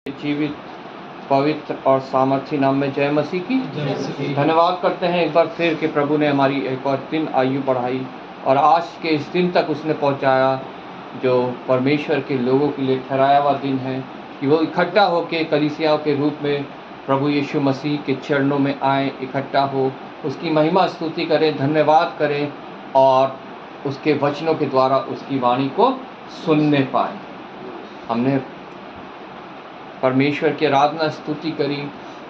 जीवित पवित्र और सामर्थी नाम में जय मसीह की। धन्यवाद करते हैं एक बार फिर कि प्रभु ने हमारी एक और दिन आयु बढ़ाई और आज के इस दिन तक उसने पहुंचाया जो परमेश्वर के लोगों के लिए ठहराया हुआ दिन है कि वो इकट्ठा होकर कलीसियाओं के रूप में प्रभु यीशु मसीह के चरणों में आए, इकट्ठा हो, उसकी महिमा स्तुति करें, धन्यवाद करें और उसके वचनों के द्वारा उसकी वाणी को सुनने पाए। हमने परमेश्वर की आराधना स्तुति करी,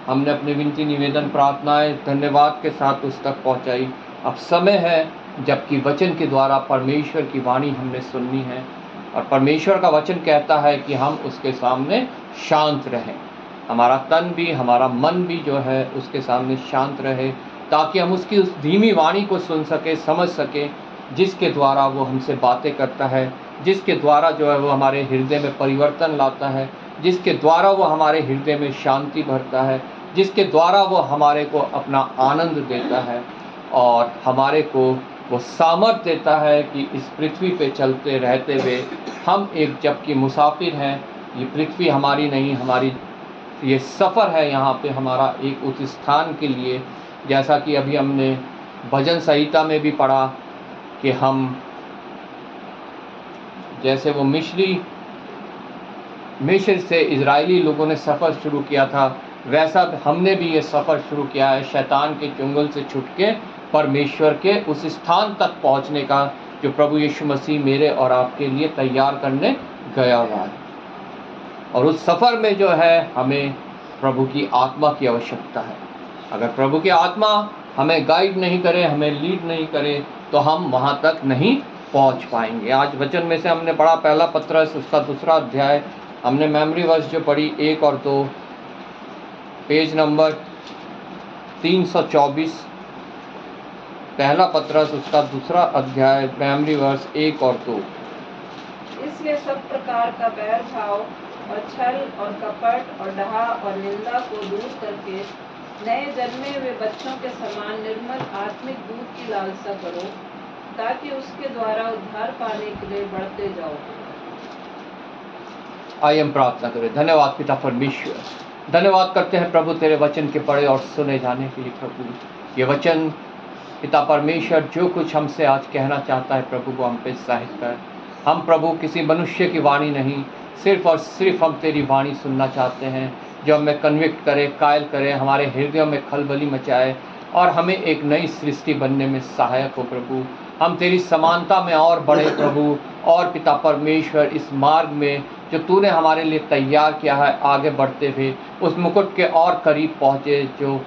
हमने अपने विनती निवेदन प्रार्थनाएं धन्यवाद के साथ उस तक पहुंचाई। अब समय है जबकि वचन के द्वारा परमेश्वर की वाणी हमने सुननी है और परमेश्वर का वचन कहता है कि हम उसके सामने शांत रहें, हमारा तन भी हमारा मन भी जो है उसके सामने शांत रहे, ताकि हम उसकी उस धीमी वाणी को सुन सके, समझ सके, जिसके द्वारा वो हमसे बातें करता है, जिसके द्वारा जो है वो हमारे हृदय में परिवर्तन लाता है, जिसके द्वारा वो हमारे हृदय में शांति भरता है, जिसके द्वारा वो हमारे को अपना आनंद देता है और हमारे को वो सामर्थ देता है कि इस पृथ्वी पे चलते रहते हुए हम एक जबकि मुसाफिर हैं, ये पृथ्वी हमारी नहीं, हमारी ये सफ़र है यहाँ पे हमारा एक उस स्थान के लिए, जैसा कि अभी हमने भजन संहिता में भी पढ़ा कि हम जैसे वो मिस्र से इजरायली लोगों ने सफ़र शुरू किया था, वैसा हमने भी ये सफ़र शुरू किया है शैतान के चुंगल से छुट के परमेश्वर के उस स्थान तक पहुंचने का जो प्रभु यीशु मसीह मेरे और आपके लिए तैयार करने गया हुआ है। और उस सफ़र में जो है हमें प्रभु की आत्मा की आवश्यकता है। अगर प्रभु की आत्मा हमें गाइड नहीं करे, हमें लीड नहीं करे, तो हम वहाँ तक नहीं पहुँच पाएंगे। आज वचन में से हमने पढ़ा पहला पत्रस उसका 2 अध्याय, हमने मेमोरी वर्स जो पढ़ी 1 और 2, पेज नंबर 324, पहला पत्रस उसका 2 अध्याय, मेमोरी वर्स 1 और 2। इसलिए सब प्रकार का बैर भाव और छल और कपट और डहा और निंदा को दूर करके नए जन्मे हुए बच्चों के समान निर्मल आत्मिक दूध की लालसा करो, ताकि उसके द्वारा उद्धार पाने के लिए बढ़ते जाओ। आइए हम प्रार्थना करें। धन्यवाद पिता परमेश्वर, धन्यवाद करते हैं प्रभु तेरे वचन के पढ़े और सुने जाने के लिए। प्रभु ये वचन पिता परमेश्वर जो कुछ हमसे आज कहना चाहता है प्रभु वो हम पे साहित कर। हम प्रभु किसी मनुष्य की वाणी नहीं, सिर्फ और सिर्फ हम तेरी वाणी सुनना चाहते हैं जो हमें कन्विक्ट करे, कायल करे, हमारे हृदयों में खलबली मचाए और हमें एक नई सृष्टि बनने में सहायक हो। प्रभु हम तेरी समानता में और बढ़े प्रभु, और पिता परमेश्वर इस मार्ग में जो तूने हमारे लिए तैयार किया है आगे बढ़ते हुए उस मुकुट के और करीब पहुँचे जो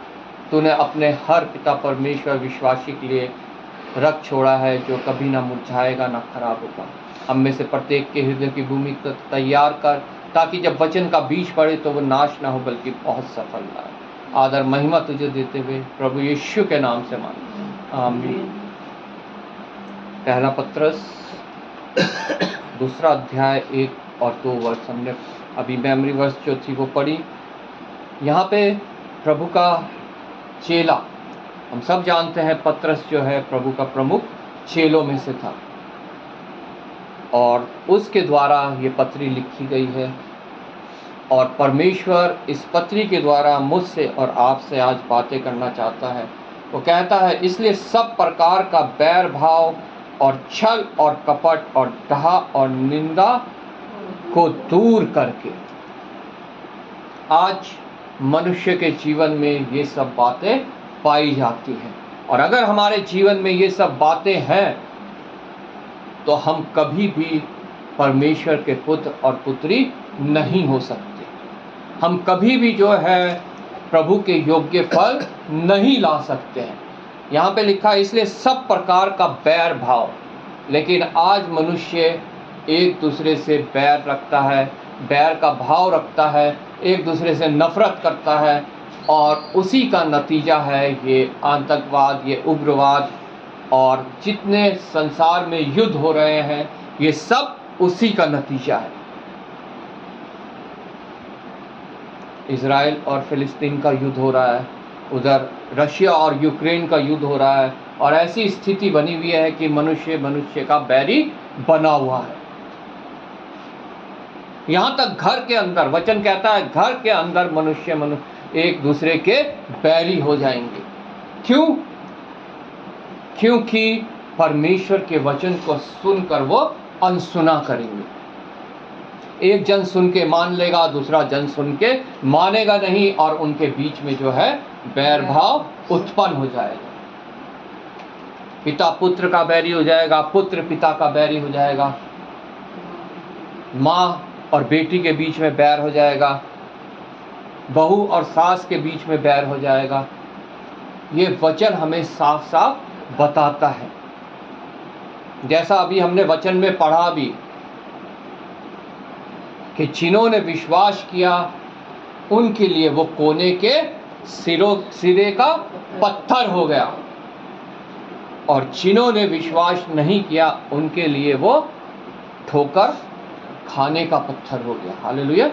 तूने अपने हर पिता परमेश्वर विश्वासी के लिए रख छोड़ा है, जो कभी ना मुरझाएगा ना खराब होगा। हम में से प्रत्येक के हृदय की भूमि को तैयार कर, ताकि जब वचन का बीज पड़े तो वो नाश ना हो बल्कि बहुत सफल रहे। आदर महिमा तुझे देते हुए प्रभु यीशु के नाम से मांगते, आमीन। पहला पत्रस 2 अध्याय 1 और 2 वर्ष हमने अभी मेमोरी वर्स जो थी वो पढ़ी। यहाँ पे प्रभु का चेला, हम सब जानते हैं पत्रस जो है प्रभु का प्रमुख चेलों में से था और उसके द्वारा ये पत्री लिखी गई है और परमेश्वर इस पत्री के द्वारा मुझसे और आपसे आज बातें करना चाहता है। वो कहता है इसलिए सब प्रकार का बैर भाव और छल और कपट और डहा और निंदा को दूर करके। आज मनुष्य के जीवन में ये सब बातें पाई जाती हैं और अगर हमारे जीवन में ये सब बातें हैं तो हम कभी भी परमेश्वर के पुत्र और पुत्री नहीं हो सकते। हम कभी भी जो है प्रभु के योग्य फल नहीं ला सकते हैं। यहाँ पे लिखा है इसलिए सब प्रकार का बैर भाव, लेकिन आज मनुष्य एक दूसरे से बैर रखता है, बैर का भाव रखता है, एक दूसरे से नफरत करता है और उसी का नतीजा है ये आतंकवाद, ये उग्रवाद और जितने संसार में युद्ध हो रहे हैं ये सब उसी का नतीजा है। इजराइल और फिलिस्तीन का युद्ध हो रहा है, उधर रशिया और यूक्रेन का युद्ध हो रहा है और ऐसी स्थिति बनी हुई है कि मनुष्य मनुष्य का बैरी बना हुआ है। यहाँ तक घर के अंदर, वचन कहता है घर के अंदर मनुष्य एक दूसरे के बैरी हो जाएंगे। क्यों? क्योंकि परमेश्वर के वचन को सुनकर वो अनसुना करेंगे। एक जन सुन के मान लेगा, दूसरा जन सुन के मानेगा नहीं, और उनके बीच में जो है बैर भाव उत्पन्न हो जाएगा। पिता पुत्र का बैरी हो जाएगा, पुत्र पिता का बैरी हो जाएगा, माँ और बेटी के बीच में बैर हो जाएगा, बहू और सास के बीच में बैर हो जाएगा। ये वचन हमें साफ साफ बताता है। जैसा अभी हमने वचन में पढ़ा भी कि जिन्होंने विश्वास किया उनके लिए वो कोने के सिरे का पत्थर हो गया, और जिन्होंने विश्वास नहीं किया उनके लिए वो ठोकर खाने का पत्थर हो गया। हालेलुया।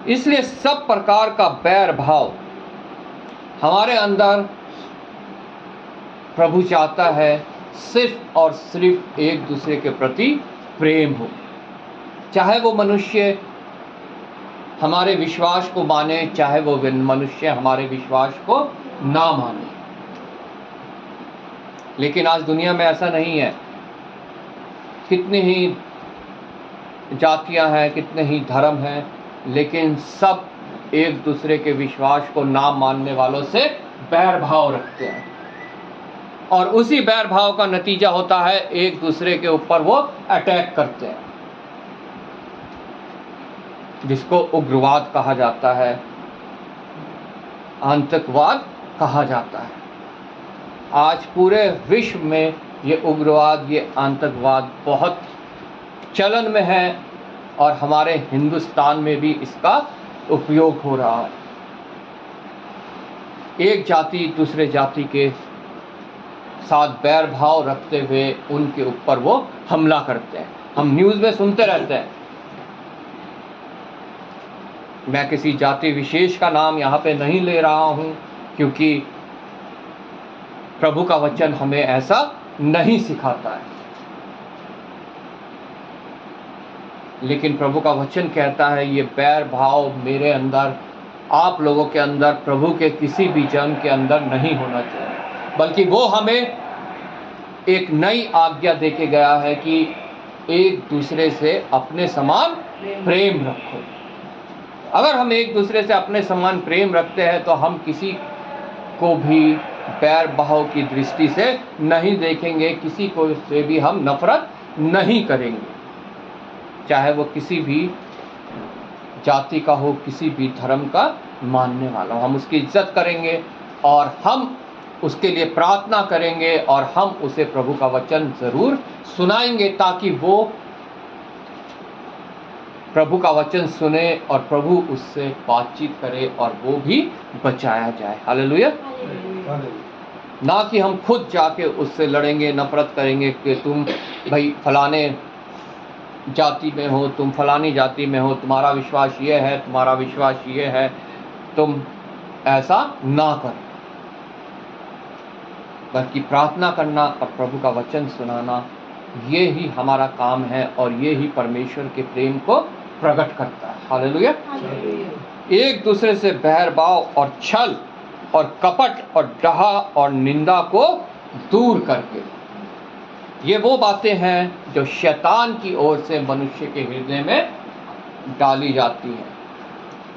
इसलिए सब प्रकार का बैर भाव हमारे अंदर प्रभु चाहता है सिर्फ और सिर्फ एक दूसरे के प्रति प्रेम हो। चाहे वो मनुष्य हमारे विश्वास को माने, चाहे वो मनुष्य हमारे विश्वास को ना माने। लेकिन आज दुनिया में ऐसा नहीं है। कितनी ही जातियां हैं, कितने ही धर्म हैं, लेकिन सब एक दूसरे के विश्वास को ना मानने वालों से बैर भाव रखते हैं, और उसी बैर भाव का नतीजा होता है एक दूसरे के ऊपर वो अटैक करते हैं, जिसको उग्रवाद कहा जाता है, आतंकवाद कहा जाता है। आज पूरे विश्व में ये उग्रवाद, ये आतंकवाद बहुत चलन में है, और हमारे हिंदुस्तान में भी इसका उपयोग हो रहा है। एक जाति दूसरे जाति के साथ बैर भाव रखते हुए उनके ऊपर वो हमला करते हैं। हम न्यूज़ में सुनते रहते हैं। मैं किसी जाति विशेष का नाम यहाँ पे नहीं ले रहा हूँ, क्योंकि प्रभु का वचन हमें ऐसा नहीं सिखाता है। लेकिन प्रभु का वचन कहता है ये बैर भाव मेरे अंदर, आप लोगों के अंदर, प्रभु के किसी भी जन के अंदर नहीं होना चाहिए, बल्कि वो हमें एक नई आज्ञा देके गया है कि एक दूसरे से अपने समान प्रेम रखो। अगर हम एक दूसरे से अपने समान प्रेम रखते हैं तो हम किसी को भी बैर भाव की दृष्टि से नहीं देखेंगे, किसी को से भी हम नफरत नहीं करेंगे, चाहे वो किसी भी जाति का हो, किसी भी धर्म का मानने वाला हो। हम उसकी इज्जत करेंगे और हम उसके लिए प्रार्थना करेंगे, और हम उसे प्रभु का वचन ज़रूर सुनाएंगे, ताकि वो प्रभु का वचन सुने और प्रभु उससे बातचीत करे और वो भी बचाया जाए। हालेलुया। ना कि हम खुद जाके उससे लड़ेंगे, नफरत करेंगे कि तुम भाई फलाने जाति में हो, तुम फलानी जाति में हो, तुम्हारा विश्वास ये है, तुम्हारा विश्वास ये है, तुम ऐसा ना करो, बल्कि प्रार्थना करना और प्रभु का वचन सुनाना, ये ही हमारा काम है, और ये ही परमेश्वर के प्रेम को प्रकट करता है। हालेलुया। एक दूसरे से बहरभाव और छल और कपट और डहा और निंदा को दूर करके, ये वो बातें हैं जो शैतान की ओर से मनुष्य के हृदय में डाली जाती हैं।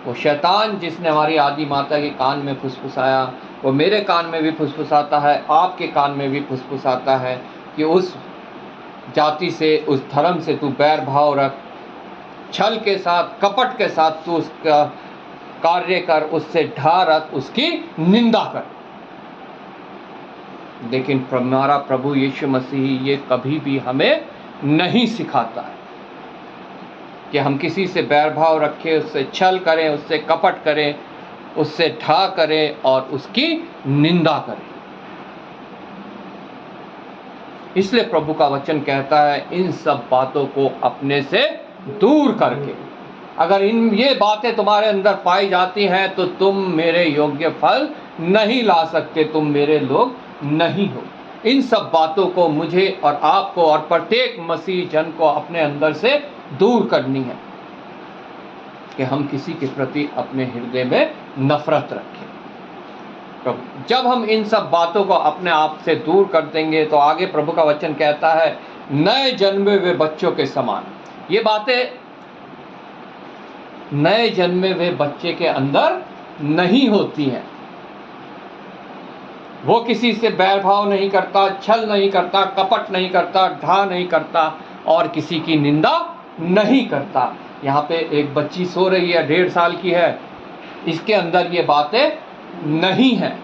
वो शैतान जिसने हमारी आदि माता के कान में फुसफुसाया, वो मेरे कान में भी फुसफुसाता है, आपके कान में भी फुसफुसाता है कि उस जाति से, उस धर्म से तू बैर भाव रख, छल के साथ, कपट के साथ तू उसका कार्य कर, उससे ढा रख, उसकी निंदा कर। लेकिन हमारा प्रभु यीशु मसीह ये कभी भी हमें नहीं सिखाता है कि हम किसी से बैरभाव रखें, उससे छल करें, उससे कपट करें, उससे ढा करें और उसकी निंदा करें। इसलिए प्रभु का वचन कहता है इन सब बातों को अपने से दूर करके, अगर ये बातें तुम्हारे अंदर पाई जाती हैं तो तुम मेरे योग्य फल नहीं ला सकते, तुम मेरे लोग नहीं हो। इन सब बातों को मुझे और आपको और प्रत्येक मसीह जन को अपने अंदर से दूर करनी है कि हम किसी के प्रति अपने हृदय में नफरत रखें। प्रभु जब हम इन सब बातों को अपने आप से दूर कर देंगे तो आगे प्रभु का वचन कहता है नए जन्मे हुए बच्चों के समान। ये बातें नए जन्मे हुए बच्चे के अंदर नहीं होती हैं। वो किसी से बैरभाव नहीं करता, छल नहीं करता, कपट नहीं करता, ढा नहीं करता और किसी की निंदा नहीं करता। यहाँ पे एक बच्ची सो रही है, 1.5 साल की है, इसके अंदर ये बातें नहीं है।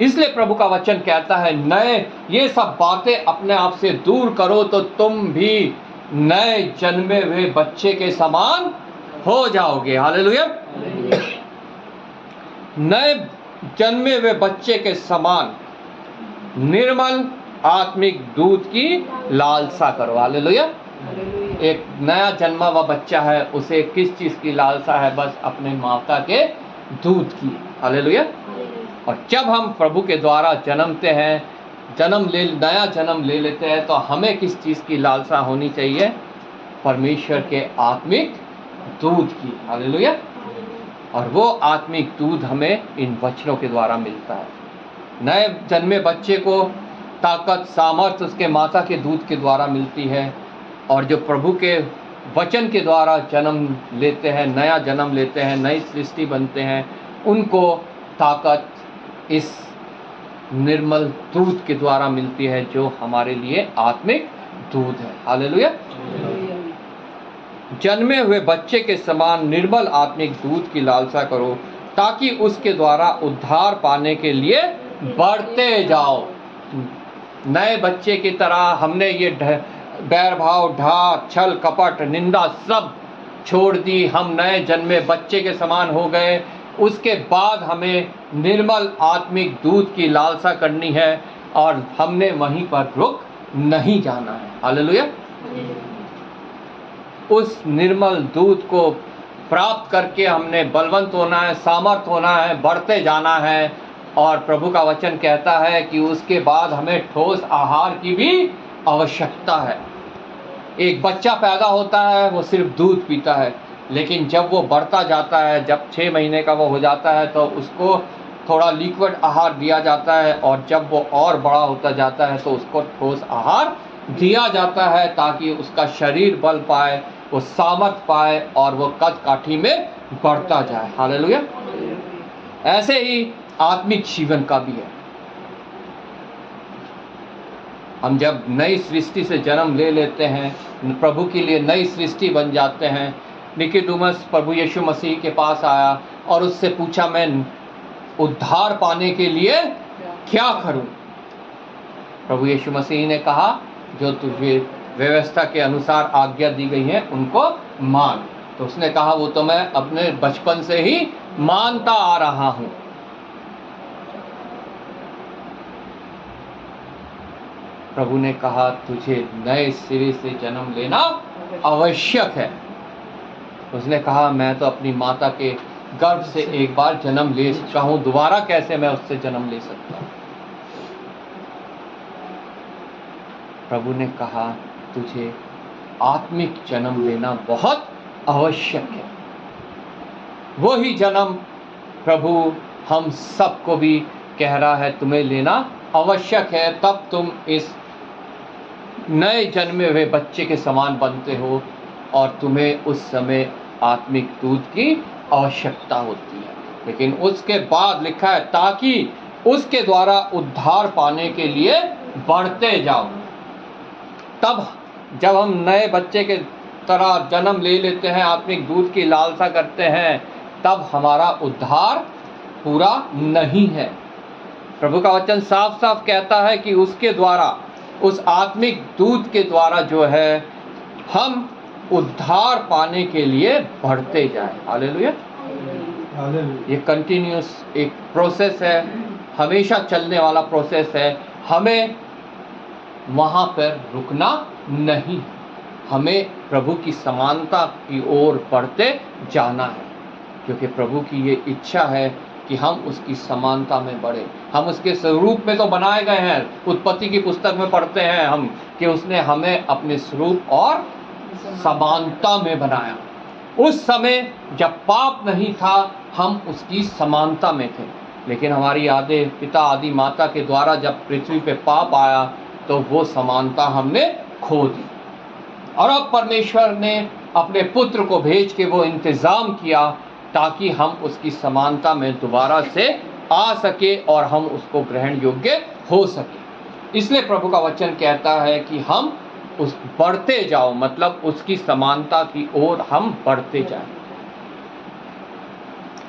इसलिए प्रभु का वचन कहता है नए ये सब बातें अपने आप से दूर करो तो तुम भी नए जन्मे हुए बच्चे के समान हो जाओगे। हालेलुया। नए जन्मे हुए बच्चे के समान निर्मल आत्मिक दूध की लालसा करो। हालेलुया। एक नया जन्मा हुआ बच्चा है, उसे किस चीज की लालसा है? बस अपने माता के दूध की। हालेलुया। और जब हम प्रभु के द्वारा जन्मते हैं, नया जन्म ले लेते हैं तो हमें किस चीज की लालसा होनी चाहिए? परमेश्वर के आत्मिक दूध की। हालेलुया। और वो आत्मिक दूध हमें इन वचनों के द्वारा मिलता है। नए जन्मे बच्चे को ताकत सामर्थ उसके माता के दूध के द्वारा मिलती है, और जो प्रभु के वचन के द्वारा जन्म लेते हैं, नया जन्म लेते हैं, नई सृष्टि बनते हैं, उनको ताकत इस निर्मल दूध के द्वारा मिलती है जो हमारे लिए आत्मिक दूध है। हालेलुया। जन्मे हुए बच्चे के समान निर्मल आत्मिक दूध की लालसा करो ताकि उसके द्वारा उद्धार पाने के लिए बढ़ते जाओ। नए बच्चे की तरह हमने ये बैरभाव, ढा, छल, कपट, निंदा सब छोड़ दी, हम नए जन्मे बच्चे के समान हो गए। उसके बाद हमें निर्मल आत्मिक दूध की लालसा करनी है और हमने वहीं पर रुक नहीं जाना है। हालेलुया। उस निर्मल दूध को प्राप्त करके हमने बलवंत होना है, सामर्थ होना है, बढ़ते जाना है। और प्रभु का वचन कहता है कि उसके बाद हमें ठोस आहार की भी आवश्यकता है। एक बच्चा पैदा होता है, वो सिर्फ दूध पीता है, लेकिन जब वो बढ़ता जाता है, जब 6 महीने का वो हो जाता है तो उसको थोड़ा लिक्विड आहार दिया जाता है, और जब वो और बड़ा होता जाता है तो उसको ठोस आहार दिया जाता है ताकि उसका शरीर बल पाए, वो सामर्थ पाए और वो कद काठी में बढ़ता जाए। हालेलुया। ऐसे ही आत्मिक जीवन का भी है। हम जब नई सृष्टि से जन्म ले लेते हैं, प्रभु के लिए नई सृष्टि बन जाते हैं। निकोदेमुस प्रभु यीशु मसीह के पास आया और उससे पूछा मैं उद्धार पाने के लिए क्या करूं? प्रभु यीशु मसीह ने कहा जो तुझे व्यवस्था के अनुसार आज्ञा दी गई है उनको मान। तो उसने कहा वो तो मैं अपने बचपन से ही मानता आ रहा हूं। प्रभु ने कहा तुझे नए सिरे से जन्म लेना आवश्यक है। उसने कहा मैं तो अपनी माता के गर्भ से एक बार जन्म ले चुका हूं, दोबारा कैसे मैं उससे जन्म ले सकता हूं? प्रभु ने कहा तुझे आत्मिक जन्म लेना बहुत आवश्यक है। वही जन्म प्रभु हम सबको भी कह रहा है तुम्हें लेना आवश्यक है, तब तुम इस नए जन्मे हुए बच्चे के समान बनते हो और तुम्हें उस समय आत्मिक दूध की आवश्यकता होती है। लेकिन उसके बाद लिखा है ताकि उसके द्वारा उद्धार पाने के लिए बढ़ते जाओ। तब जब हम नए बच्चे के तरह जन्म ले लेते हैं, आत्मिक दूध की लालसा करते हैं, तब हमारा उद्धार पूरा नहीं है। प्रभु का वचन साफ साफ कहता है कि उसके द्वारा, उस आत्मिक दूध के द्वारा जो है हम उद्धार पाने के लिए बढ़ते जाएं। हालेलुया। ये कंटिन्यूस एक प्रोसेस है, हमेशा चलने वाला प्रोसेस है। हमें वहाँ पर रुकना नहीं, हमें प्रभु की समानता की ओर बढ़ते जाना है, क्योंकि प्रभु की ये इच्छा है कि हम उसकी समानता में बढ़े। हम उसके स्वरूप में तो बनाए गए हैं, उत्पत्ति की पुस्तक में पढ़ते हैं हम कि उसने हमें अपने स्वरूप और समानता में बनाया। उस समय जब पाप नहीं था हम उसकी समानता में थे, लेकिन हमारी आदि पिता आदि माता के द्वारा जब पृथ्वी पे पाप आया तो वो समानता हमने खो दी। और अब परमेश्वर ने अपने पुत्र को भेज के वो इंतज़ाम किया ताकि हम उसकी समानता में दोबारा से आ सके और हम उसको ग्रहण योग्य हो सके। इसलिए प्रभु का वचन कहता है कि हम उस बढ़ते जाओ, मतलब उसकी समानता की ओर हम बढ़ते जाएं।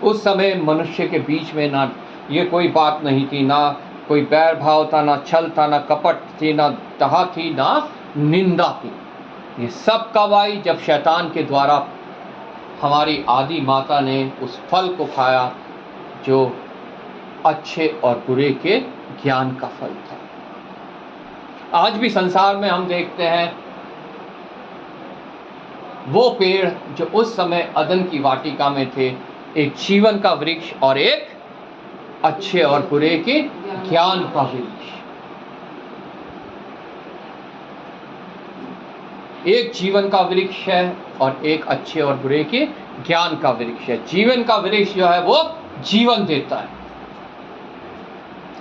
उस समय मनुष्य के बीच में ना ये कोई बात नहीं थी, ना कोई बैर भाव था, ना छल था, ना कपट थी, ना दहा थी, ना निंदा थी। ये सब कब आई? जब शैतान के द्वारा हमारी आदि माता ने उस फल को खाया जो अच्छे और बुरे के ज्ञान का फल था। आज भी संसार में हम देखते हैं वो पेड़ जो उस समय अदन की वाटिका में थे, एक जीवन का वृक्ष और एक अच्छे और बुरे के ज्ञान का वृक्ष। एक जीवन का वृक्ष है और एक अच्छे और बुरे के ज्ञान का वृक्ष है। जीवन का वृक्ष जो है वो जीवन देता है,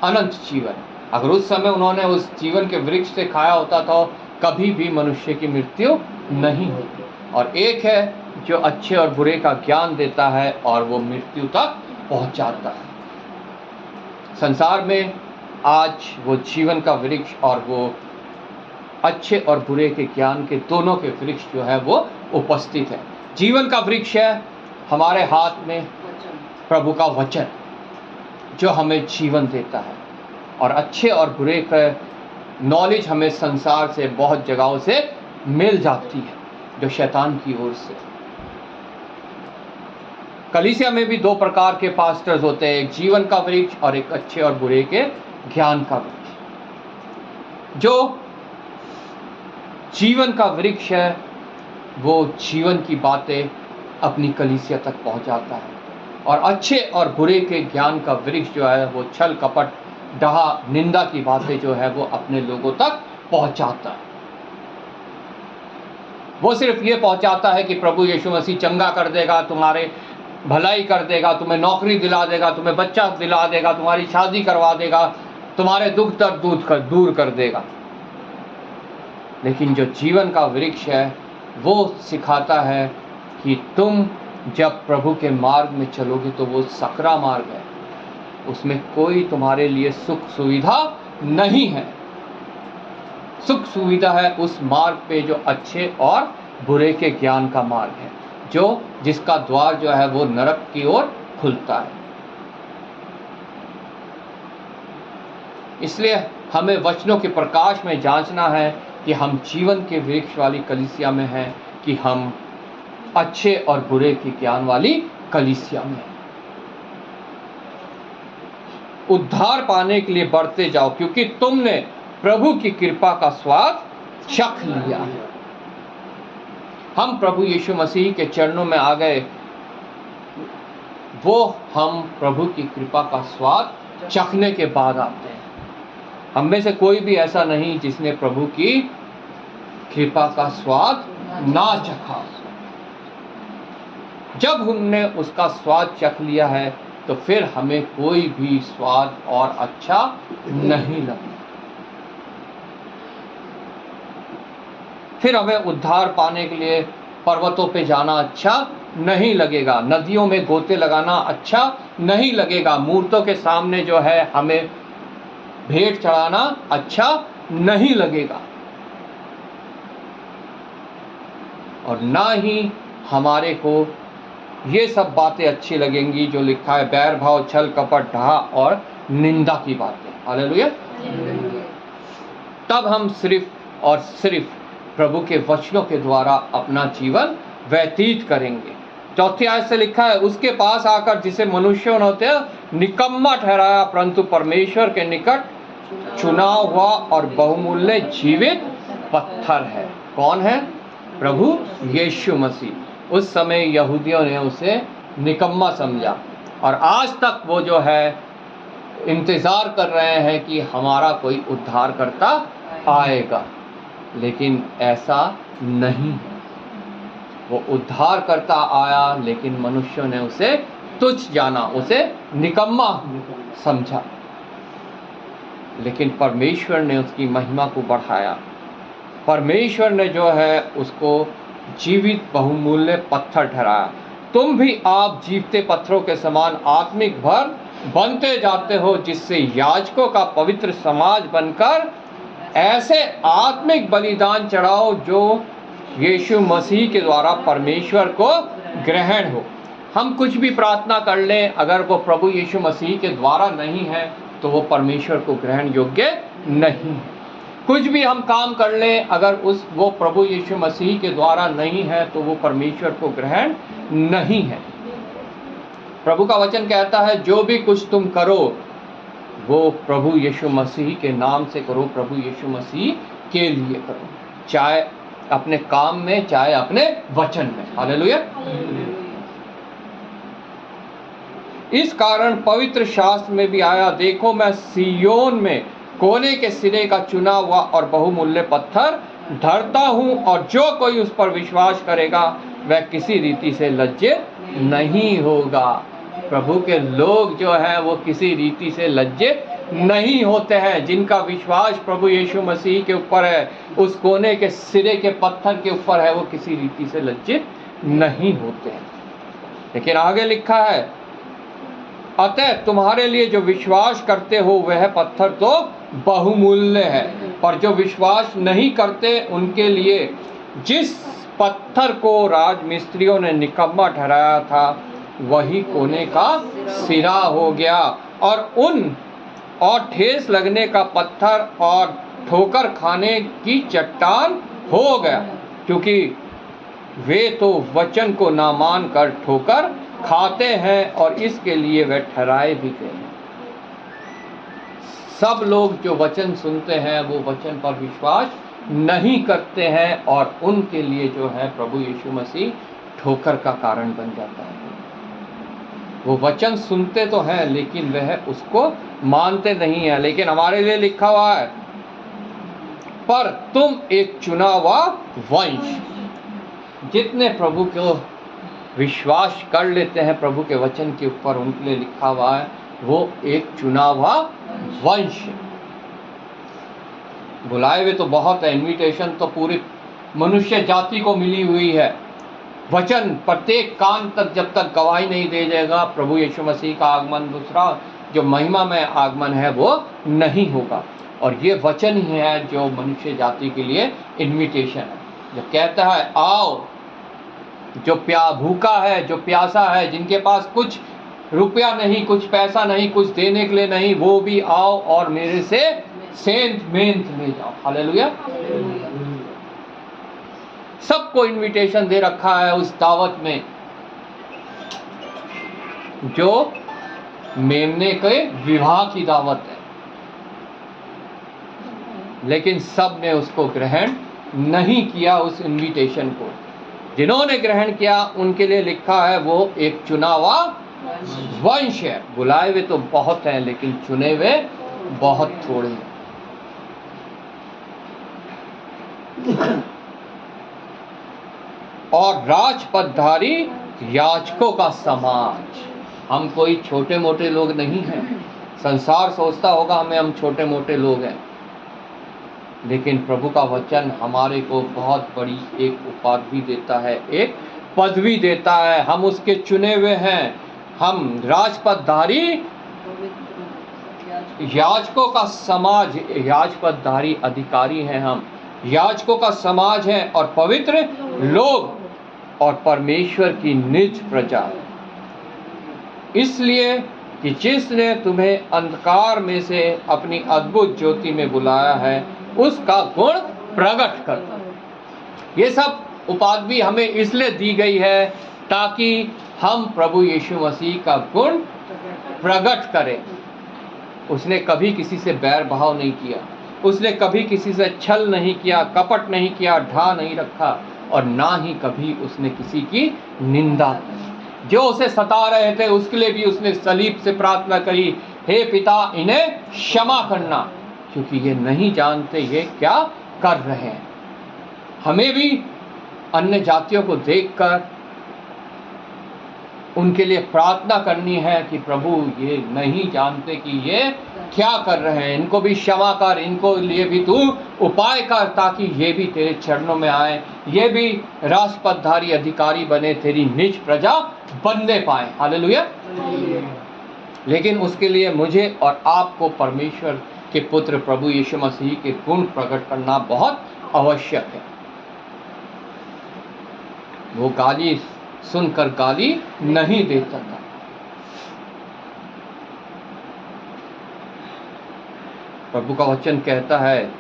अनंत जीवन। अगर उस समय उन्होंने उस जीवन के वृक्ष से खाया होता तो कभी भी मनुष्य की मृत्यु नहीं होती। और एक है जो अच्छे और बुरे का ज्ञान देता है और वो मृत्यु तक पहुंचाता है। संसार में आज वो जीवन का वृक्ष और वो अच्छे और बुरे के ज्ञान के दोनों के वृक्ष जो है वो उपस्थित है। जीवन का वृक्ष है हमारे हाथ में प्रभु का वचन जो हमें जीवन देता है, और अच्छे और बुरे का नॉलेज हमें संसार से बहुत जगहों से मिल जाती है जो शैतान की ओर से। कलीसिया में भी दो प्रकार के पास्टर्स होते हैं, एक जीवन का वृक्ष और एक अच्छे और बुरे के ज्ञान का वृक्ष। जो जीवन का वृक्ष है वो जीवन की बातें अपनी कलीसिया तक पहुंचाता है, और अच्छे और बुरे के ज्ञान का वृक्ष जो है वो छल कपट डहा निंदा की बातें जो है वो अपने लोगों तक पहुंचाता है। वो सिर्फ ये पहुंचाता है कि प्रभु यीशु मसीह चंगा कर देगा, तुम्हारे भलाई कर देगा, तुम्हें नौकरी दिला देगा, तुम्हें बच्चा दिला देगा, तुम्हारी शादी करवा देगा, तुम्हारे दुख दर्द दूर कर देगा। लेकिन जो जीवन का वृक्ष है वो सिखाता है कि तुम जब प्रभु के मार्ग में चलोगे तो वो सकरा मार्ग है, उसमें कोई तुम्हारे लिए सुख सुविधा नहीं है। सुख सुविधा है उस मार्ग पे जो अच्छे और बुरे के ज्ञान का मार्ग है, जो जिसका द्वार जो है वो नरक की ओर खुलता है। इसलिए हमें वचनों के प्रकाश में जांचना है कि हम जीवन के वृक्ष वाली कलीसिया में हैं कि हम अच्छे और बुरे के ज्ञान वाली कलीसिया में हैं। उद्धार पाने के लिए बढ़ते जाओ, क्योंकि तुमने प्रभु की कृपा का स्वाद चख लिया है। हम प्रभु यीशु मसीह के चरणों में आ गए, वो हम प्रभु की कृपा का स्वाद चखने के बाद आते हैं। हम में से कोई भी ऐसा नहीं जिसने प्रभु की कृपा का स्वाद ना चखा। जब हमने उसका स्वाद चख लिया है तो फिर हमें कोई भी स्वाद और अच्छा नहीं लगता। फिर हमें उद्धार पाने के लिए पर्वतों पे जाना अच्छा नहीं लगेगा, नदियों में गोते लगाना अच्छा नहीं लगेगा, मूर्तों के सामने जो है हमें भेंट चढ़ाना अच्छा नहीं लगेगा, और ना ही हमारे को ये सब बातें अच्छी लगेंगी जो लिखा है बैर भाव छल कपट डहा और निंदा की बातें। हालेलुया। तब हम सिर्फ और सिर्फ प्रभु के वचनों के द्वारा अपना जीवन व्यतीत करेंगे। चौथी आयत से लिखा है, उसके पास आकर जिसे मनुष्यों ने निकम्मा ठहराया परंतु परमेश्वर के निकट चुना हुआ और बहुमूल्य जीवित पत्थर है। कौन है? प्रभु यीशु मसीह। उस समय यहूदियों ने उसे निकम्मा समझा, और आज तक वो जो है इंतज़ार कर रहे हैं कि हमारा कोई उद्धारकर्ता आएगा, लेकिन ऐसा नहीं है। वो उद्धारकर्ता आया, लेकिन मनुष्यों ने उसे तुच्छ जाना, उसे निकम्मा समझा। लेकिन परमेश्वर ने उसकी महिमा को बढ़ाया। परमेश्वर ने जो है उसको जीवित बहुमूल्य पत्थर ठहराया। तुम भी आप जीवते पत्थरों के समान आत्मिक भर बनते जाते हो, जिससे याजकों का पवित्र समाज बनकर ऐसे आत्मिक बलिदान चढ़ाओ जो यीशु मसीह के द्वारा परमेश्वर को ग्रहण हो। हम कुछ भी प्रार्थना कर लें, अगर वो प्रभु यीशु मसीह के द्वारा नहीं है तो वो परमेश्वर को ग्रहण योग्य नहीं है। कुछ भी हम काम कर लें, अगर वो प्रभु यीशु मसीह के द्वारा नहीं है तो वो परमेश्वर को ग्रहण नहीं है। प्रभु का वचन कहता है, जो भी कुछ तुम करो वो प्रभु यीशु मसीह के नाम से करो, प्रभु यीशु मसीह के लिए करो, चाहे अपने काम में, चाहे अपने वचन में। हालेलुया। इस कारण पवित्र शास्त्र में भी आया, देखो मैं सिय्योन में कोने के सिरे का चुना हुआ और बहुमूल्य पत्थर धरता हूँ, और जो कोई उस पर विश्वास करेगा वह किसी रीति से लज्जित नहीं होगा। प्रभु के लोग जो है वो किसी रीति से लज्जित नहीं होते हैं। जिनका विश्वास प्रभु यीशु मसीह के ऊपर है, उस कोने के सिरे के पत्थर के ऊपर है, वो किसी रीति से लज्जित नहीं होते हैं। लेकिन आगे लिखा है, अतः तुम्हारे लिए जो विश्वास करते हो वह पत्थर तो बहुमूल्य है, पर जो विश्वास नहीं करते उनके लिए जिस पत्थर को राजमिस्त्रियों ने निकम्मा ठहराया था वही कोने का सिरा हो गया, और ठेस लगने का पत्थर और ठोकर खाने की चट्टान हो गया, क्योंकि वे तो वचन को ना मान कर ठोकर खाते हैं और इसके लिए वे ठहराए भी गए। सब लोग जो वचन सुनते हैं वो वचन पर विश्वास नहीं करते हैं, और उनके लिए जो है प्रभु यीशु मसीह ठोकर का कारण बन जाता है। वो वचन सुनते तो हैं लेकिन वह उसको मानते नहीं है। लेकिन हमारे लिए लिखा हुआ है, पर तुम एक चुना हुआ वंश। जितने प्रभु को विश्वास कर लेते हैं प्रभु के वचन के ऊपर, उनके लिए लिखा हुआ है वो एक चुना हुआ वंश। बुलाए हुए तो बहुत है, इनविटेशन तो पूरी मनुष्य जाति को मिली हुई है। वचन प्रत्येक कान तक जब तक गवाही नहीं दे जाएगा प्रभु यीशु मसीह का आगमन, दूसरा जो महिमा में आगमन है वो नहीं होगा। और ये वचन ही है जो मनुष्य जाति के लिए इनविटेशन है, जो कहता है आओ, जो भूखा है, जो प्यासा है, जिनके पास कुछ रुपया नहीं, कुछ पैसा नहीं, कुछ देने के लिए नहीं, वो भी आओ और मेरे से सेंध मेंथ ले जाओ। हालेलुया। सबको इनविटेशन दे रखा है उस दावत में जो मेमने के विवाह की दावत है, लेकिन सब ने उसको ग्रहण नहीं किया उस इनविटेशन को। जिन्होंने ग्रहण किया उनके लिए लिखा है वो एक चुना हुआ वंश है। बुलाए हुए तो बहुत हैं लेकिन चुने हुए बहुत थोड़े हैं। और राजपदधारी याजकों का समाज। हम कोई छोटे मोटे लोग नहीं हैं। संसार सोचता होगा हमें हम छोटे मोटे लोग हैं, लेकिन प्रभु का वचन हमारे को बहुत बड़ी एक उपाधि देता है, एक पदवी देता है। हम उसके चुने हुए हैं। हम राजपदधारी याजकों का समाज, याजपदधारी अधिकारी हैं हम, याजकों का समाज है और पवित्र लोग और परमेश्वर की निज प्रजा। इसलिए कि जिसने तुम्हें अंधकार में से अपनी अद्भुत ज्योति में बुलाया है उसका गुण प्रकट कर। ये सब उपाधि हमें इसलिए दी गई है ताकि हम प्रभु यीशु मसीह का गुण प्रकट करें। उसने कभी किसी से बैर भाव नहीं किया, उसने कभी किसी से छल नहीं किया, कपट नहीं किया, ढा नहीं रखा, और ना ही कभी उसने किसी की निंदा की। जो उसे सता रहे थे उसके लिए भी उसने सलीब से प्रार्थना करी, हे पिता इन्हें क्षमा करना, क्योंकि ये नहीं जानते ये क्या कर रहे हैं। हमें भी अन्य जातियों को देखकर उनके लिए प्रार्थना करनी है कि प्रभु ये नहीं जानते कि ये क्या कर रहे हैं, इनको भी क्षमा कर, इनको लिए भी तू उपाय कर, ताकि ये भी तेरे चरणों में आए, ये भी राजपदधारी अधिकारी बने, तेरी निज प्रजा बनने पाए। हालेलुया। लेकिन उसके लिए मुझे और आपको परमेश्वर के पुत्र प्रभु यीशु मसीह के गुण प्रकट करना बहुत आवश्यक है। वो गाली सुनकर गाली नहीं देता था। प्रभु का वचन कहता है,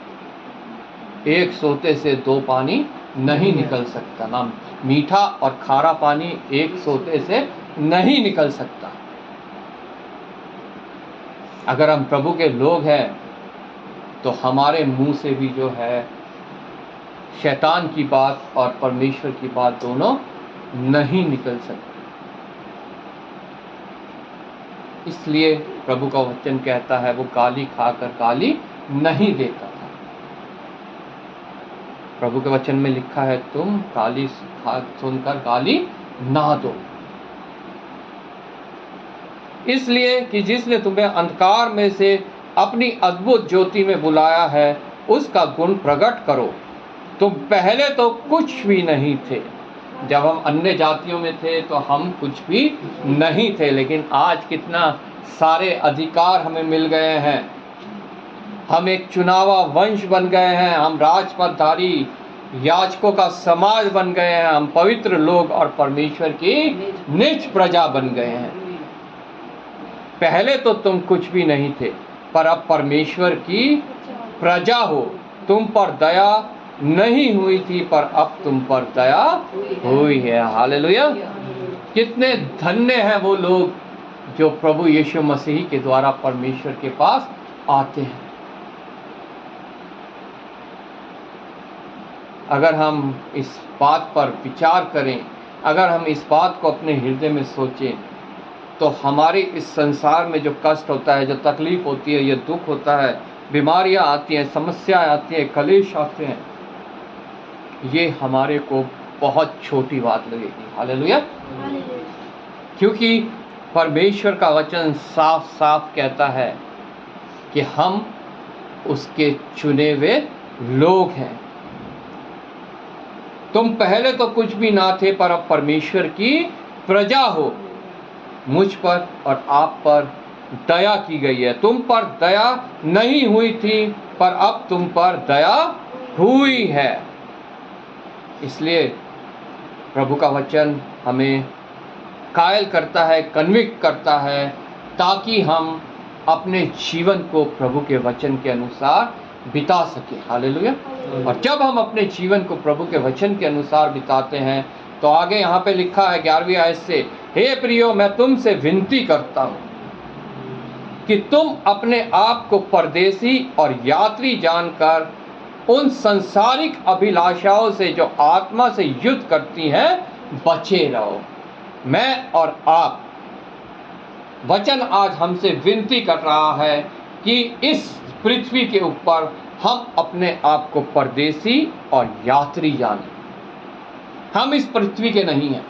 एक सोते से दो पानी नहीं निकल सकता, ना मीठा और खारा पानी एक सोते से नहीं निकल सकता। अगर हम प्रभु के लोग हैं तो हमारे मुंह से भी जो है शैतान की बात और परमेश्वर की बात दोनों नहीं निकल सकती। इसलिए प्रभु का वचन कहता है वो गाली खाकर गाली नहीं देता था। प्रभु के वचन में लिखा है तुम गाली सुनकर गाली ना दो, इसलिए कि जिसने तुम्हें अंधकार में से अपनी अद्भुत ज्योति में बुलाया है उसका गुण प्रकट करो। तुम पहले तो कुछ भी नहीं थे। जब हम अन्य जातियों में थे तो हम कुछ भी नहीं थे, लेकिन आज कितना सारे अधिकार हमें मिल गए हैं। हम एक चुनावा वंश बन गए हैं, हम राजपदधारी याजकों का समाज बन गए हैं, हम पवित्र लोग और परमेश्वर की निज प्रजा बन गए हैं। पहले तो तुम कुछ भी नहीं थे, पर अब परमेश्वर की प्रजा हो। तुम पर दया नहीं हुई थी, पर अब तुम पर दया हुई है। हालेलुया। कितने धन्य हैं वो लोग जो प्रभु यीशु मसीह के द्वारा परमेश्वर के पास आते हैं। अगर हम इस बात पर विचार करें, अगर हम इस बात को अपने हृदय में सोचें, तो हमारे इस संसार में जो कष्ट होता है, जो तकलीफ होती है, ये दुख होता है, बीमारियां आती हैं, समस्याएं आती हैं, कलेश आते हैं, ये हमारे को बहुत छोटी बात लगेगी। हालेलुया। क्योंकि परमेश्वर का वचन साफ साफ कहता है कि हम उसके चुने हुए लोग हैं। तुम पहले तो कुछ भी ना थे, पर अब परमेश्वर की प्रजा हो। मुझ पर और आप पर दया की गई है। तुम पर दया नहीं हुई थी, पर अब तुम पर दया हुई है। इसलिए प्रभु का वचन हमें कायल करता है, कन्विक्ट करता है, ताकि हम अपने जीवन को प्रभु के वचन के अनुसार बिता सके। हालेलुया। और जब हम अपने जीवन को प्रभु के वचन के अनुसार बिताते हैं, तो आगे यहाँ पे लिखा है 11वीं आयत से, हे प्रियो मैं तुमसे विनती करता हूँ कि तुम अपने आप को परदेसी और यात्री जानकर उन संसारिक अभिलाषाओं से जो आत्मा से युद्ध करती हैं बचे रहो। मैं और आप, वचन आज हमसे विनती कर रहा है कि इस पृथ्वी के ऊपर हम अपने आप को परदेसी और यात्री जानें। हम इस पृथ्वी के नहीं हैं।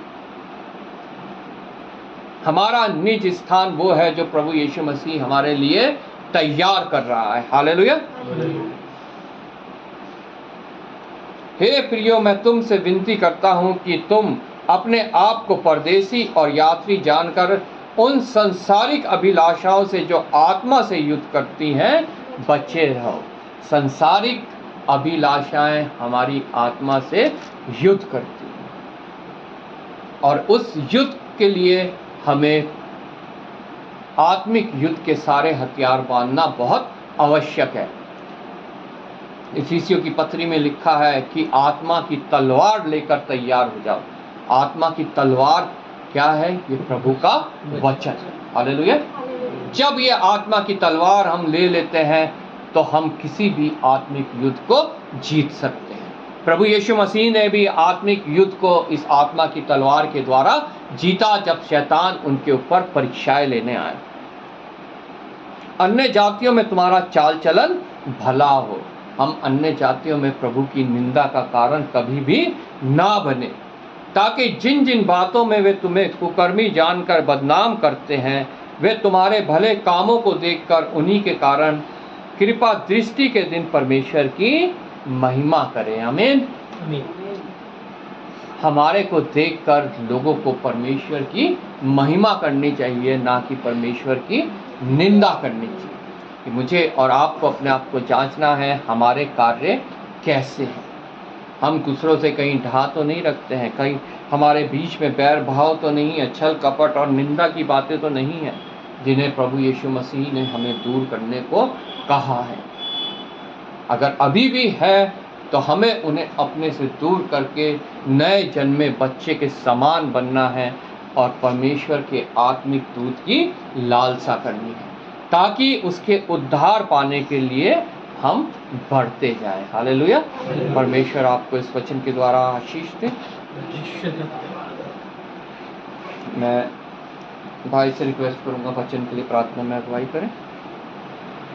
हमारा निज स्थान वो है जो प्रभु यीशु मसीह हमारे लिए तैयार कर रहा है। हालेलुया। हे प्रियो मैं तुमसे विनती करता हूं कि तुम अपने आप को परदेसी और यात्री जानकर उन संसारिक अभिलाषाओं से जो आत्मा से युद्ध करती हैं बचे रहो। संसारिक अभिलाषाएं हमारी आत्मा से युद्ध करती हैं, और उस युद्ध के लिए हमें आत्मिक युद्ध के सारे हथियार बांधना बहुत आवश्यक है। इफिसियों की पत्री में लिखा है कि आत्मा की तलवार लेकर तैयार हो जाओ। आत्मा की तलवार क्या है? ये प्रभु का वचन है। हालेलुया। जब ये आत्मा की तलवार हम ले लेते हैं तो हम किसी भी आत्मिक युद्ध को जीत सकते हैं। प्रभु यीशु मसीह ने भी आत्मिक युद्ध को इस आत्मा की तलवार के द्वारा जीता, जब शैतान उनके ऊपर परीक्षाएं लेने आया। अन्य जातियों में तुम्हारा चाल चलन भला हो। हम अन्य जातियों में प्रभु की निंदा का कारण कभी भी ना बने, ताकि जिन जिन बातों में वे तुम्हें कुकर्मी जानकर बदनाम करते हैं, वे तुम्हारे भले कामों को देखकर उन्हीं के कारण कृपा दृष्टि के दिन परमेश्वर की महिमा करें। आमीन। हमारे को देखकर लोगों को परमेश्वर की महिमा करनी चाहिए, ना कि परमेश्वर की निंदा करनी चाहिए। कि मुझे और आपको अपने आप को जांचना है, हमारे कार्य कैसे हैं। हम दूसरों से कहीं ढा तो नहीं रखते हैं, कहीं हमारे बीच में बैर भाव तो नहीं है, छल कपट और निंदा की बातें तो नहीं है, जिन्हें प्रभु यीशु मसीह ने हमें दूर करने को कहा है। अगर अभी भी है तो हमें उन्हें अपने से दूर करके नए जन्मे बच्चे के समान बनना है और परमेश्वर के आत्मिक दूत की लालसा करनी है, ताकि उसके उद्धार पाने के लिए हम बढ़ते जाएं। हालेलुया। परमेश्वर आपको इस वचन के द्वारा आशीष दे। मैं भाई से रिक्वेस्ट करूंगा वचन के लिए प्रार्थना में अगुवाई करें।